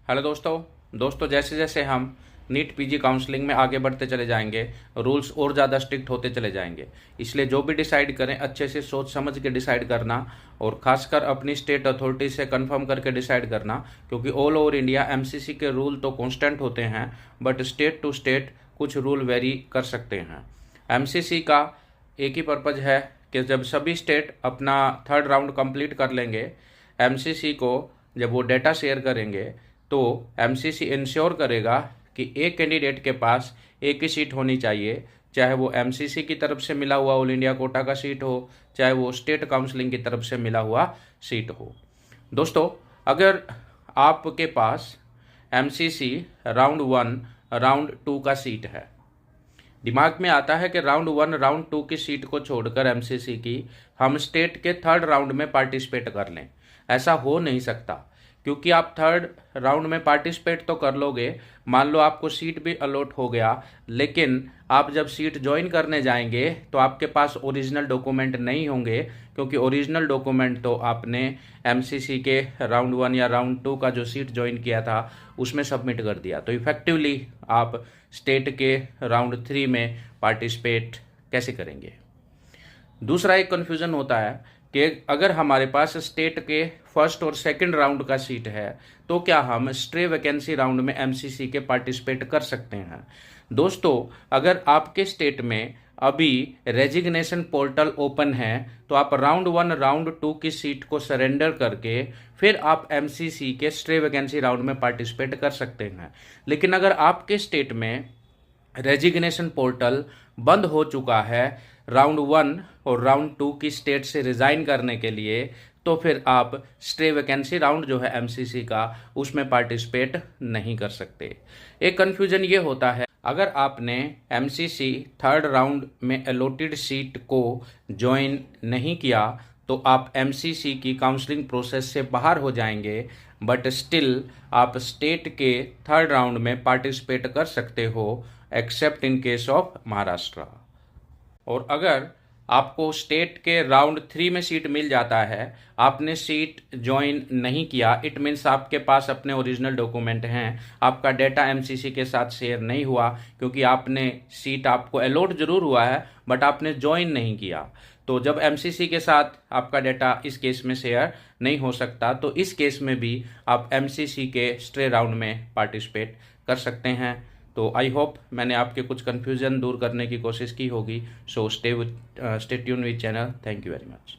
Hello दोस्तों जैसे जैसे हम नीट पीजी काउंसलिंग में आगे बढ़ते चले जाएंगे, रूल्स और ज़्यादा स्ट्रिक्ट होते चले जाएंगे। इसलिए जो भी डिसाइड करें अच्छे से सोच समझ के डिसाइड करना, और खासकर अपनी स्टेट अथॉरिटी से कंफर्म करके डिसाइड करना, क्योंकि ऑल ओवर इंडिया एमसीसी के रूल तो कांस्टेंट होते हैं, बट स्टेट टू स्टेट कुछ रूल वेरी कर सकते हैं। एमसीसी का एक ही पर्पज़ है कि जब सभी स्टेट अपना थर्ड राउंड कंप्लीट कर लेंगे, एमसीसी को जब वो डेटा शेयर करेंगे तो एमसीसी इंश्योर करेगा कि एक कैंडिडेट के पास एक ही सीट होनी चाहिए, चाहे वो एमसीसी की तरफ से मिला हुआ ऑल इंडिया कोटा का सीट हो, चाहे वो स्टेट काउंसलिंग की तरफ से मिला हुआ सीट हो। दोस्तों, अगर आपके पास एमसीसी राउंड 1 राउंड 2 का सीट है, दिमाग में आता है कि राउंड 1 राउंड 2 की सीट को छोड़कर एमसीसी की हम स्टेट के थर्ड राउंड में पार्टिसिपेट कर लें। ऐसा हो नहीं सकता, क्योंकि आप थर्ड राउंड में पार्टिसिपेट तो कर लोगे, मान लो आपको सीट भी अलॉट हो गया, लेकिन आप जब सीट ज्वाइन करने जाएंगे तो आपके पास ओरिजिनल डॉक्यूमेंट नहीं होंगे, क्योंकि ओरिजिनल डॉक्यूमेंट तो आपने एमसीसी के राउंड 1 या राउंड 2 का जो सीट ज्वाइन किया था उसमें सबमिट कर दिया। तो इफेक्टिवली आप स्टेट के राउंड 3 में पार्टिसिपेट कैसे करेंगे। दूसरा एक कन्फ्यूज़न होता है कि अगर हमारे पास स्टेट के फर्स्ट और सेकंड राउंड का सीट है तो क्या हम स्ट्रे वैकेंसी राउंड में एमसीसी के पार्टिसिपेट कर सकते हैं। दोस्तों, अगर आपके स्टेट में अभी रेजिग्नेशन पोर्टल ओपन है तो आप राउंड 1 राउंड 2 की सीट को सरेंडर करके फिर आप एमसीसी के स्ट्रे वैकेंसी राउंड में पार्टिसिपेट कर सकते हैं। लेकिन अगर आपके स्टेट में रेजिग्नेशन पोर्टल बंद हो चुका है राउंड 1 और राउंड 2 की स्टेट से रिज़ाइन करने के लिए, तो फिर आप स्टे वैकेंसी राउंड जो है एमसीसी का उसमें पार्टिसिपेट नहीं कर सकते। एक कन्फ्यूजन ये होता है, अगर आपने एमसीसी थर्ड राउंड में अलॉटेड सीट को ज्वाइन नहीं किया तो आप एमसीसी की काउंसलिंग प्रोसेस से बाहर हो जाएंगे, बट स्टिल आप स्टेट के थर्ड राउंड में पार्टिसिपेट कर सकते हो, accept in case of Maharashtra. और अगर आपको स्टेट के राउंड 3 में सीट मिल जाता है, आपने सीट ज्वाइन नहीं किया, इट मीन्स आपके पास अपने ओरिजिनल डॉक्यूमेंट हैं, आपका डेटा एमसीसी के साथ शेयर नहीं हुआ, क्योंकि आपने सीट आपको अलॉट जरूर हुआ है बट आपने ज्वाइन नहीं किया। तो जब एमसीसी के साथ आपका डेटा इस केस में शेयर नहीं हो सकता, तो इस केस में भी आप एमसीसी के स्ट्रे राउंड में पार्टिसिपेट कर सकते हैं। तो आई होप मैंने आपके कुछ कन्फ्यूज़न दूर करने की कोशिश की होगी। So stay tune with channel. Thank you very much.